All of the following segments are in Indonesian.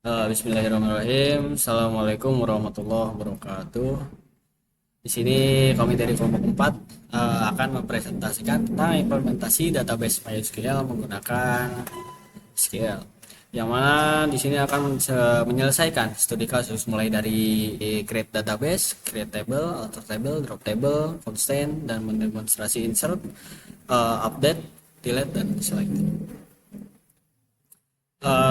Bismillahirrahmanirrahim. Assalamualaikum warahmatullahi wabarakatuh. Di sini kami dari kelompok 4 akan mempresentasikan tentang implementasi database MySQL menggunakan SQL. Yang mana di sini akan menyelesaikan studi kasus mulai dari create database, create table, alter table, drop table, constant, dan mendemonstrasi insert, update, delete, dan select.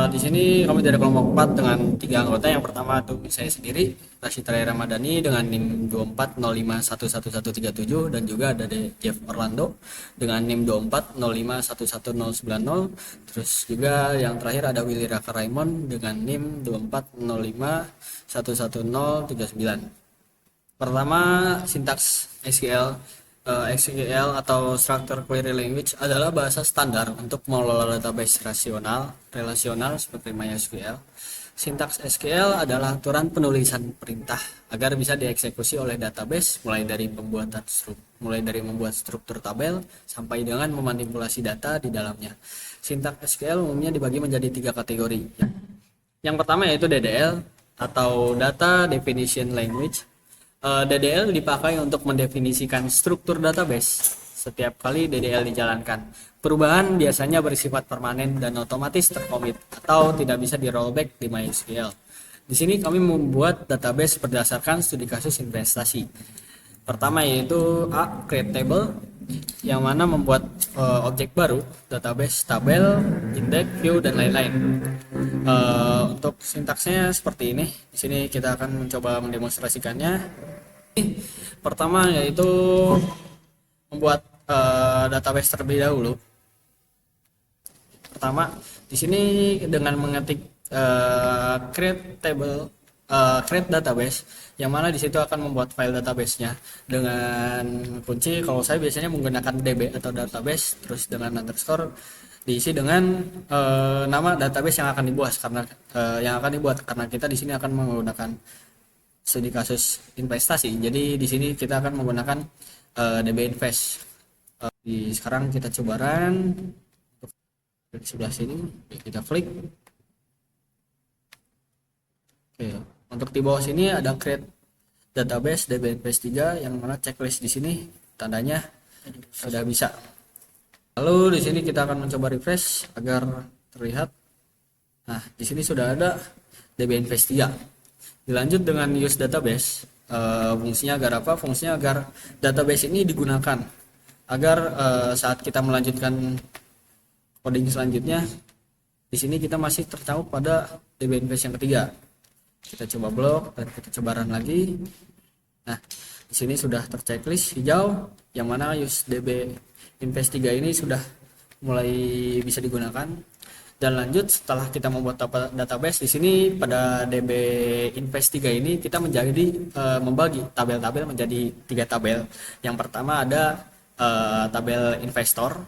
Di sini kami dari kelompok 4 dengan 3 anggota. Yang pertama itu saya sendiri, Rashid Ray Ramadhani dengan NIM 24051137, dan juga ada Jeff Orlando dengan NIM 24051190. Terus juga yang terakhir ada Willy Raka Raymond dengan NIM 24051139. Pertama, sintaks SQL. SQL atau Structured Query Language adalah bahasa standar untuk mengelola database relasional seperti MySQL. Sintaks SQL adalah aturan penulisan perintah agar bisa dieksekusi oleh database mulai dari membuat struktur tabel sampai dengan memanipulasi data di dalamnya. Sintaks SQL umumnya dibagi menjadi 3 kategori. Yang pertama yaitu DDL atau Data Definition Language. DDL dipakai untuk mendefinisikan struktur database. Setiap kali DDL dijalankan, perubahan biasanya bersifat permanen dan otomatis terkomit atau tidak bisa di rollback di MySQL. Di sini kami membuat database berdasarkan studi kasus investasi. Pertama yaitu create table, yang mana membuat objek baru, database, tabel, index, view, dan lain-lain. Untuk sintaksnya seperti ini. Di sini kita akan mencoba mendemonstrasikannya. Pertama yaitu membuat database terlebih dahulu. Pertama di sini dengan mengetik create table, create database, yang mana di situ akan membuat file databasenya dengan kunci. Kalau saya biasanya menggunakan db atau database, terus dengan underscore diisi dengan nama database yang akan dibuat karena kita di sini akan menggunakan studi kasus investasi. Jadi di sini kita akan menggunakan db invest. Sekarang kita coba run di sebelah sini, kita klik. Oke, untuk di bawah sini ada create database db invest 3, yang mana checklist di sini tandanya sudah bisa. Lalu di sini kita akan mencoba refresh agar terlihat. Nah, di sini sudah ada db invest 3. Dilanjut dengan use database. Fungsinya agar apa? Fungsinya agar database ini digunakan agar saat kita melanjutkan coding selanjutnya, di sini kita masih tercakup pada db invest yang ketiga. Kita coba blok dan kita coba run lagi. Nah, di sini sudah terchecklist hijau, yang mana use db invest 3 ini sudah mulai bisa digunakan. Dan lanjut, setelah kita membuat database, di sini pada db invest 3 ini kita membagi tabel-tabel menjadi 3 tabel. Yang pertama ada tabel investor,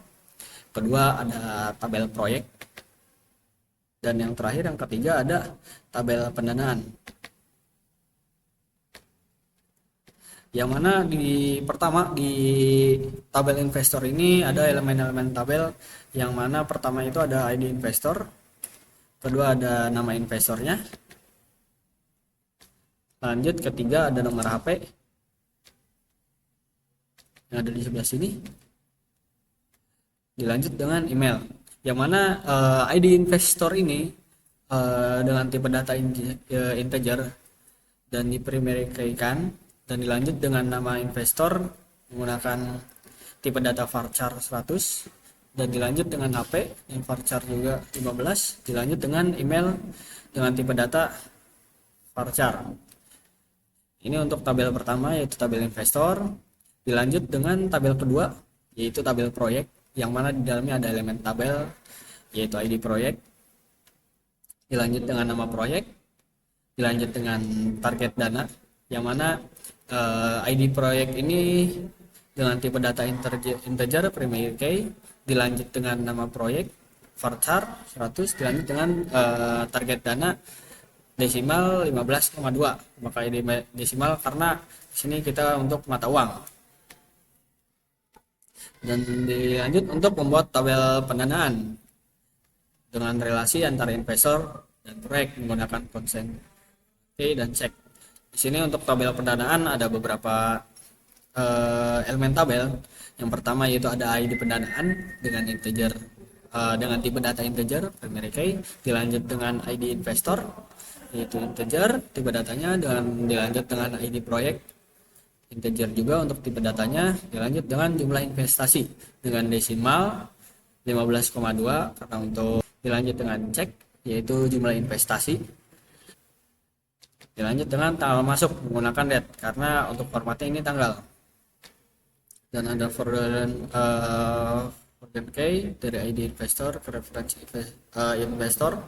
kedua ada tabel proyek, dan yang terakhir, yang ketiga, ada tabel pendanaan. Yang mana di tabel investor ini ada elemen-elemen tabel, yang mana pertama itu ada ID investor, kedua ada nama investornya, lanjut ketiga ada nomor HP yang ada di sebelah sini, dilanjut dengan email. Yang mana ID investor ini dengan tipe data integer dan diprimary keykan, dan dilanjut dengan nama investor menggunakan tipe data varchar 100, dan dilanjut dengan HP yang varchar juga 15, dilanjut dengan email dengan tipe data varchar. Ini untuk tabel pertama yaitu tabel investor. Dilanjut dengan tabel kedua yaitu tabel proyek, yang mana di dalamnya ada elemen tabel yaitu ID proyek. Dilanjut dengan nama proyek, dilanjut dengan target dana, yang mana ID proyek ini dengan tipe data integer primary key, dilanjut dengan nama proyek varchar 100, dilanjut dengan target dana desimal 15,2. Maka ID desimal karena di sini kita untuk mata uang. Dan dilanjut untuk membuat tabel pendanaan dengan relasi antara investor dan proyek menggunakan konsen dan cek. Di sini untuk tabel pendanaan ada beberapa elemen tabel. Yang pertama yaitu ada ID pendanaan dengan integer dengan tipe data integer primary key, dilanjut dengan ID investor yaitu integer tipe datanya, dan dilanjut dengan ID proyek integer juga untuk tipe datanya, dilanjut dengan jumlah investasi dengan desimal 15,2 karena untuk dilanjut dengan cek yaitu jumlah investasi, dilanjut dengan tanggal masuk menggunakan date karena untuk formatnya ini tanggal, dan ada forward key dari ID investor ke reference investor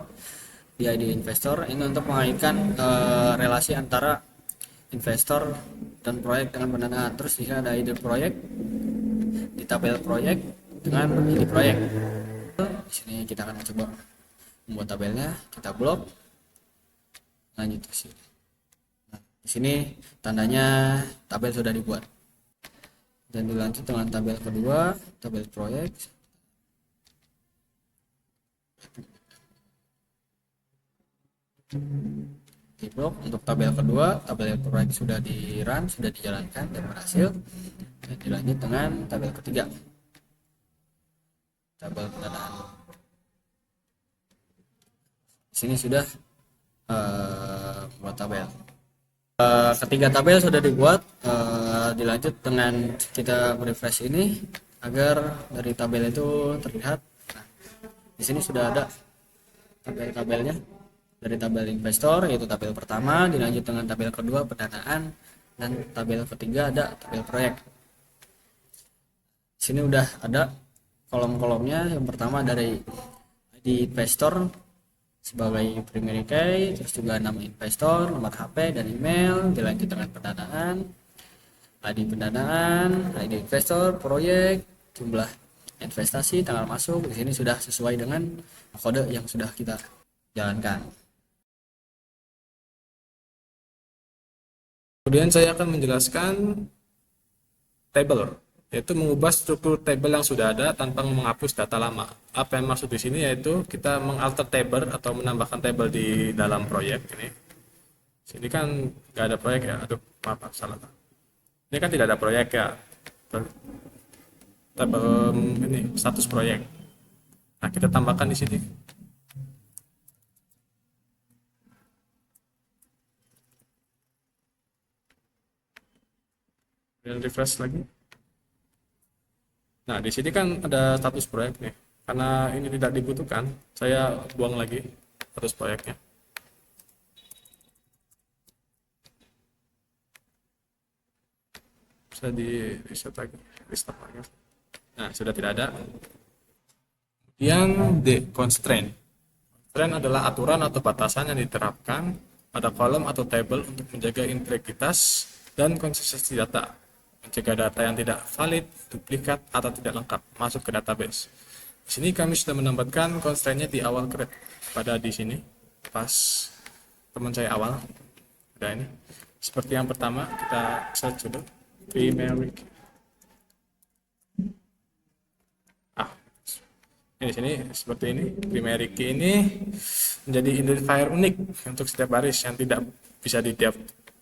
di ID investor ini untuk mengaitkan relasi antara investor dan proyek dengan pendanaan. Terus di sini ada ID proyek di tabel proyek dengan ID proyek. Di sini kita akan coba membuat tabelnya, kita blok, lanjut ke sini. Nah, di sini tandanya tabel sudah dibuat. Dan dilanjut dengan tabel kedua, tabel proyek. Di blok untuk tabel kedua, tabel proyek sudah di run, sudah dijalankan dan berhasil. Dan dilanjut dengan tabel ketiga, tabel pendanaan. Di sini sudah buat tabel. Ketiga tabel sudah dibuat, dilanjut dengan kita refresh ini agar dari tabel itu terlihat. Nah, di sini sudah ada tabel-tabelnya dari tabel investor yaitu tabel pertama, dilanjut dengan tabel kedua pendanaan, dan tabel ketiga ada tabel proyek. Di sini udah ada kolom-kolomnya. Yang pertama dari ID investor sebagai primary key, terus juga nama investor, nomor HP dan email, dilanjut dengan pendanaan, ID pendanaan, ID investor, proyek, jumlah investasi, tanggal masuk. Di sini sudah sesuai dengan kode yang sudah kita jalankan. Kemudian saya akan menjelaskan table, yaitu mengubah struktur table yang sudah ada tanpa menghapus data lama. Apa yang maksud di sini yaitu kita mengalter table atau menambahkan table di dalam proyek ini. Sini kan nggak ada proyek ya, aduh maaf salah. Ini kan tidak ada proyek ya, tabel ini status proyek. Nah kita tambahkan di sini. Dan refresh lagi. Nah, di sini kan ada status proyek nih. Karena ini tidak dibutuhkan, saya buang lagi status proyeknya. Bisa di reset lagi, restart lagi. Nah, sudah tidak ada. Kemudian constraint. Constraint adalah aturan atau batasan yang diterapkan pada kolom atau table untuk menjaga integritas dan konsistensi data, mencegah data yang tidak valid, duplikat, atau tidak lengkap masuk ke database. Di sini kami sudah menambahkan constraint-nya di awal pada di sini pas teman saya awal. Ada ini. Seperti yang pertama kita search dulu primary. Ini di sini seperti ini. Primary key ini menjadi identifier unik untuk setiap baris yang tidak bisa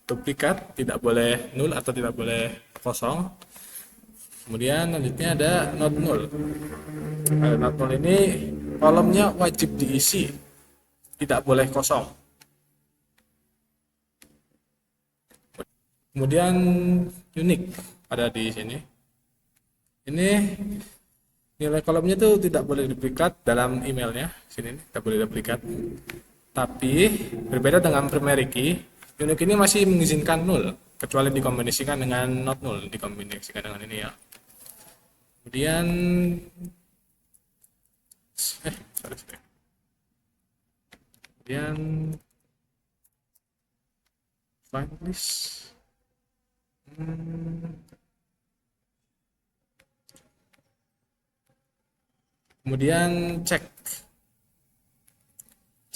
duplikat, tidak boleh null atau tidak boleh kosong. Kemudian selanjutnya ada not null. Not null ini kolomnya wajib diisi, tidak boleh kosong. Kemudian unique ada di sini. Ini nilai kolomnya itu tidak boleh duplikat dalam emailnya. Sini tidak boleh duplikat. Tapi berbeda dengan primary key, unique ini masih mengizinkan null, kecuali dikombinasikan dengan not null, dikombinasikan dengan ini ya. Kemudian kemudian find list. Kemudian cek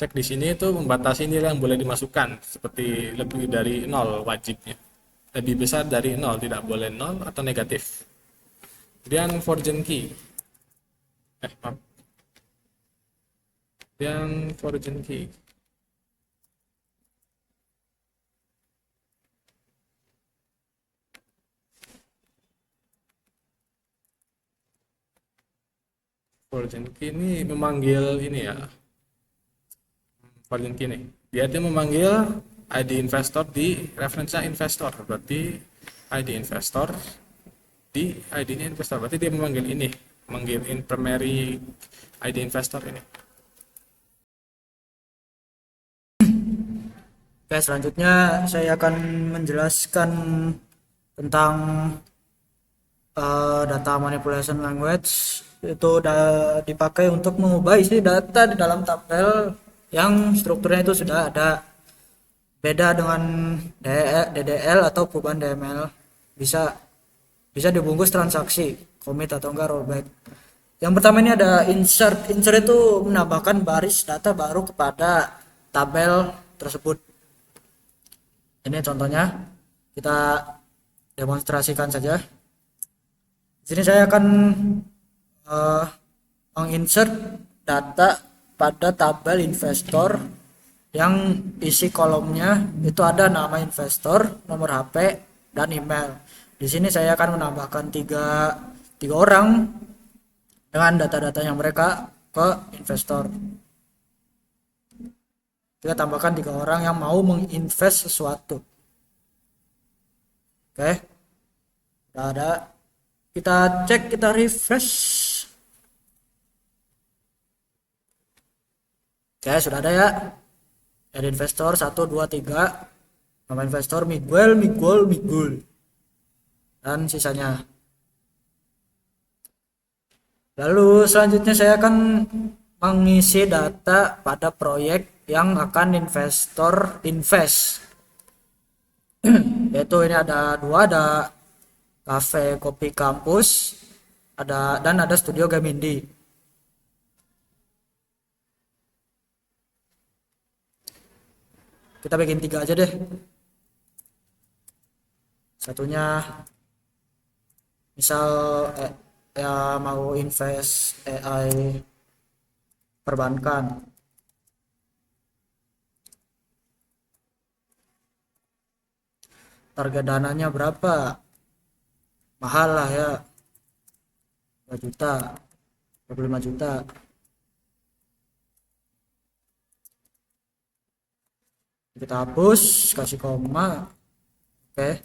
di sini itu membatasi nilai yang boleh dimasukkan, seperti lebih dari 0 wajibnya, lebih besar dari 0 tidak boleh 0 atau negatif. Kemudian fortune key, kemudian fortune key Virgin Key ini memanggil ini ya. Virgin Key nih. Dia tuh memanggil ID investor di referensinya investor. Berarti ID investor di ID-nya investor. Berarti dia memanggil ini, memanggil in primary ID investor ini. Oke, selanjutnya saya akan menjelaskan tentang data manipulation language. Itu dipakai untuk mengubah isi data di dalam tabel yang strukturnya itu sudah ada. Beda dengan DDL atau perubahan DML, bisa dibungkus transaksi, commit atau enggak rollback. Yang pertama ini ada insert. Insert itu menambahkan baris data baru kepada tabel tersebut. Ini contohnya, kita demonstrasikan saja. Di sini saya akan menginsert data pada tabel investor yang isi kolomnya itu ada nama investor, nomor HP, dan email. Di sini saya akan menambahkan tiga orang dengan data-datanya mereka ke investor. Kita tambahkan 3 orang yang mau menginvest sesuatu. Oke, sudah ada. Kita cek, kita refresh. Oke, sudah ada ya. Ada investor 1, 2, 3. Nama investor Miguel. Dan sisanya. Lalu selanjutnya saya akan mengisi data pada proyek yang akan investor invest. Yaitu ini ada 2, ada Cafe Kopi Kampus, dan ada Studio Gamindi. Kita bikin 3 aja deh. Satunya misal ya mau invest AI perbankan. Target dananya berapa? Mahal lah ya, 2 juta, 25 juta. Kita hapus, kasih koma. Oke.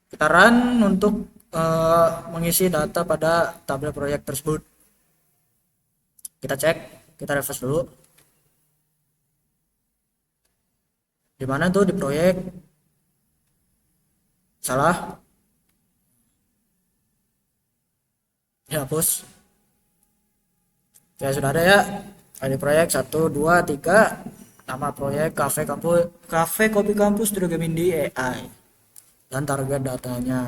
Kita run untuk mengisi data pada tabel proyek tersebut. Kita cek, kita refresh dulu. Di mana tuh di proyek? Salah. Dihapus. Ya sudah ada ya. Ada proyek 1, 2, 3. Nama proyek Cafe Kopi Kampus Studio Gamindi AI. Dan target dananya.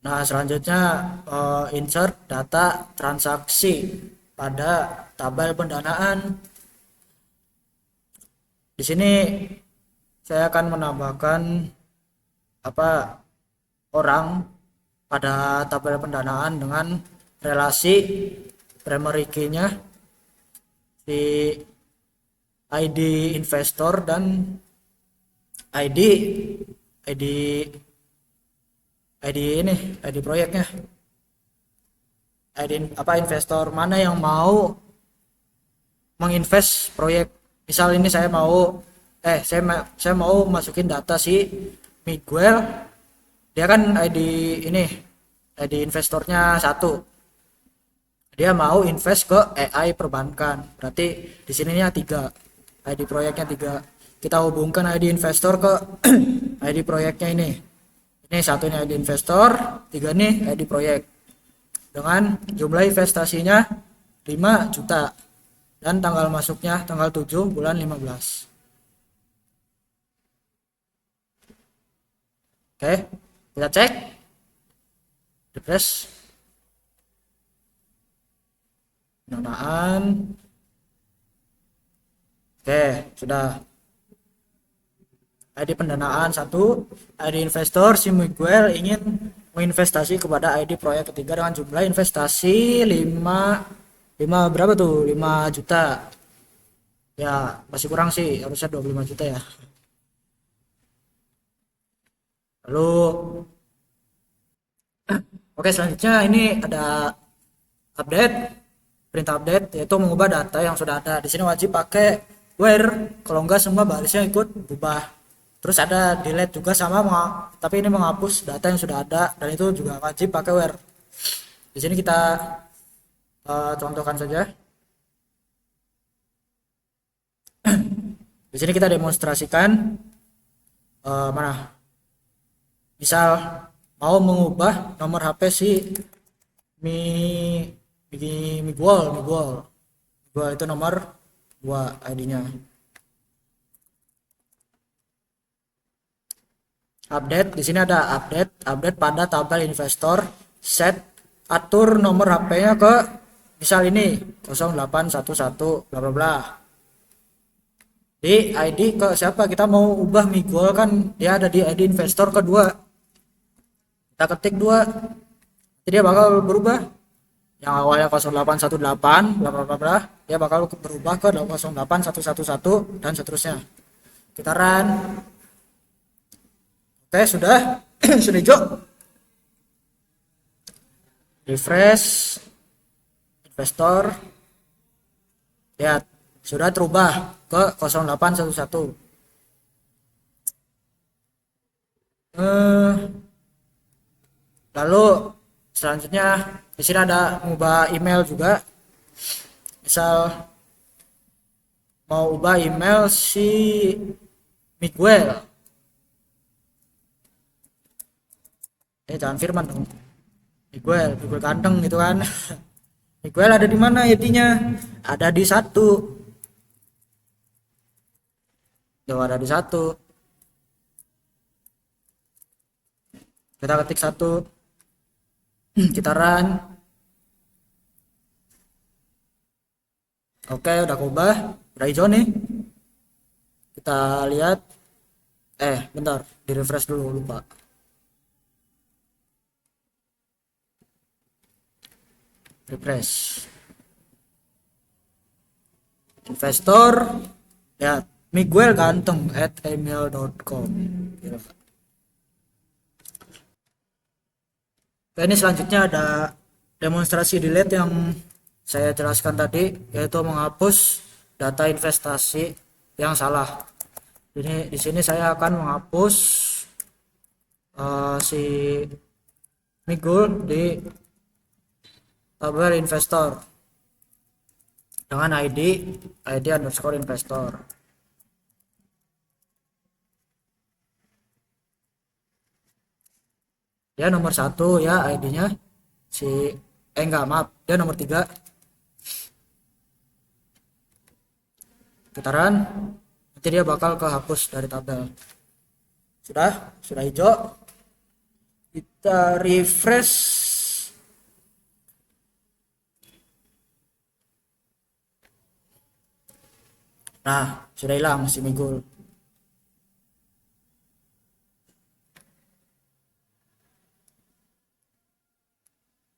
Nah, selanjutnya insert data transaksi pada tabel pendanaan. Di sini saya akan menambahkan orang pada tabel pendanaan dengan relasi primary key-nya di ID investor dan ID proyeknya. ID investor mana yang mau menginvest proyek. Misal ini saya mau masukin data si Miguel. Dia kan ID investornya 1. Dia mau invest ke AI perbankan. Berarti di sininya 3. ID proyeknya 3. Kita hubungkan ID investor ke ID proyeknya ini. Ini 1 ini ID investor, 3 nih ID proyek. Dengan jumlah investasinya 5 juta. Dan tanggal masuknya tanggal 7 bulan 15. Oke, kita cek. Refresh. Pendanaan. Oke, sudah. ID pendanaan 1, ID investor si Miguel ingin menginvestasi kepada ID proyek ketiga dengan jumlah investasi 5 berapa tuh? 5 juta. Ya, masih kurang sih, harusnya 25 juta ya. Lalu oke, selanjutnya ini ada update, perintah update, yaitu mengubah data yang sudah ada. Di sini wajib pakai where, kalau enggak semua barisnya ikut berubah. Terus ada delete juga sama, tapi ini menghapus data yang sudah ada, dan itu juga wajib pakai where. Di sini kita contohkan saja. Di sini kita demonstrasikan mana, misal mau mengubah nomor HP si Mi Miguel itu nomor 2 ID-nya. Update, di sini ada update pada tabel investor, set, atur nomor HP-nya ke misal ini 0811 bla bla bla. Di ID ke siapa, kita mau ubah Miguel kan dia ada di ID investor kedua, kita ketik 2, jadi dia bakal berubah. Yang awalnya 0818 bla bla bla bla, dia bakal berubah ke 08111 dan seterusnya. Kita run. Oke, sudah. Sudah hijau. Refresh investor, lihat sudah terubah ke 0811. Lalu selanjutnya di sini ada mengubah email juga. Misal mau ubah email si Miguel, jangan Firman dong, Miguel ganteng gitu kan. Miguel ada di mana ID-nya? Ada di 1. Tuh, ada di 1. Kita ketik 1. Kita run. Oke, udah kubah, udah hijau nih. Kita lihat. Bentar, di refresh dulu, lupa. Refresh. Investor, ya Miguel ganteng @email.com. Oke, ini selanjutnya ada demonstrasi delete yang saya jelaskan tadi, yaitu menghapus data investasi yang salah. Ini di sini saya akan menghapus si Miguel di tabel investor dengan ID underscore investor. Dia nomor 1 ya ID-nya si enggak, maaf, dia nomor 3. Kita run, nanti dia bakal kehapus dari tabel. Sudah hijau. Kita refresh. Nah, sudah hilang si Miguel.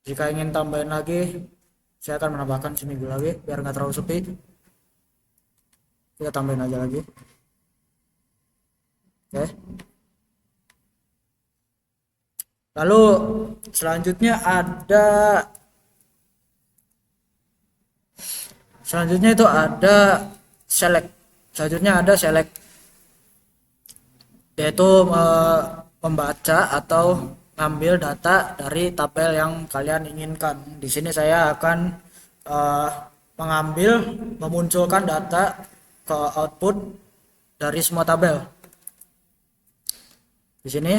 Jika ingin tambahin lagi, saya akan menambahkan si Miguel lagi biar nggak terlalu sepi. Kita tambahin aja lagi. Oke. Lalu selanjutnya itu ada select. Yaitu membaca atau ngambil data dari tabel yang kalian inginkan. Di sini saya akan memunculkan data ke output dari semua tabel. Di sini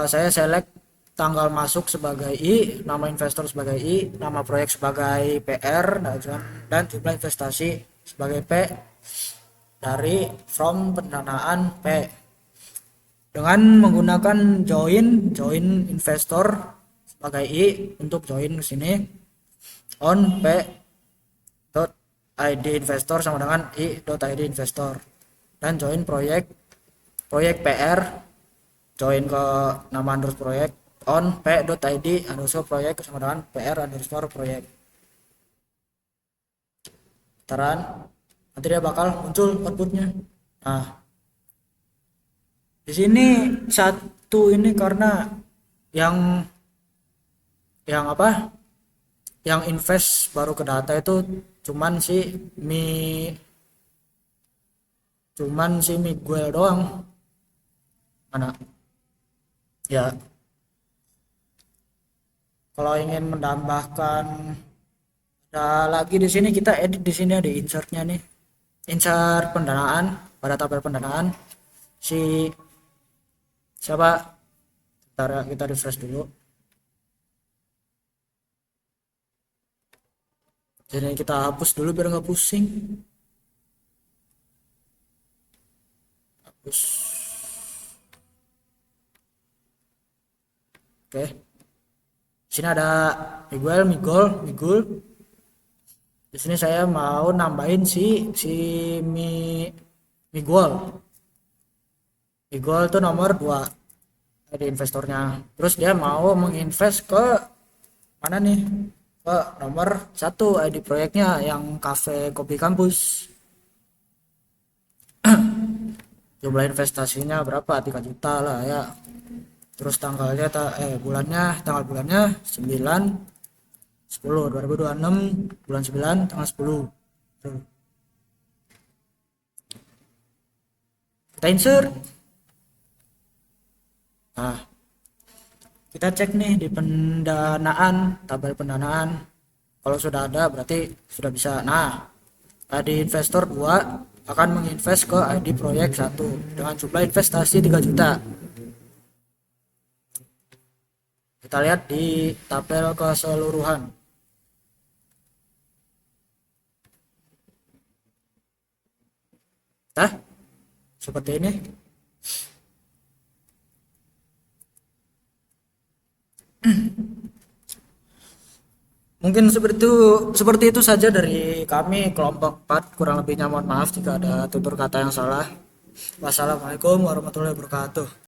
saya select tanggal masuk sebagai I, nama investor sebagai I, nama proyek sebagai PR, dan jumlah investasi sebagai P dari from pendanaan P. Dengan menggunakan join investor sebagai I untuk join ke sini, on P dot id investor sama dengan I dot id investor, dan join proyek PR, join ke nama underscore proyek on p.id underscore proyek sama dengan pr underscore proyek. Taran, nanti dia bakal muncul outputnya. Nah, Di sini satu ini karena yang apa? Yang invest baru ke data itu cuman si Mi Miguel doang. Mana? Ya, kalau ingin menambahkan ada lagi di sini kita edit di sini ada insertnya nih. Insert pendanaan pada tabel pendanaan si siapa? Bentar ya, kita refresh dulu. Jadi kita hapus dulu biar nggak pusing. Hapus. Oke. Sini ada Migul. Di sini saya mau nambahin si Miguel. Miguel tuh nomor 2 di investornya. Terus dia mau menginvest ke mana nih? Ke nomor 1 ID proyeknya yang Cafe Kopi Kampus. Jumlah investasinya berapa? 3 juta lah ya. Terus tanggal bulannya 9/10/2026 bulan 9 tanggal 10. Tuh. Kita insert. Nah, kita cek nih di pendanaan, tabel pendanaan. Kalau sudah ada berarti sudah bisa. Nah, di investor 2 akan menginvest ke ID proyek 1 dengan jumlah investasi 3 juta. Kita lihat di tabel keseluruhan. Nah, seperti ini. Mungkin seperti itu saja dari kami kelompok 4. Kurang lebihnya mohon maaf jika ada tutur kata yang salah. Wassalamualaikum warahmatullahi wabarakatuh.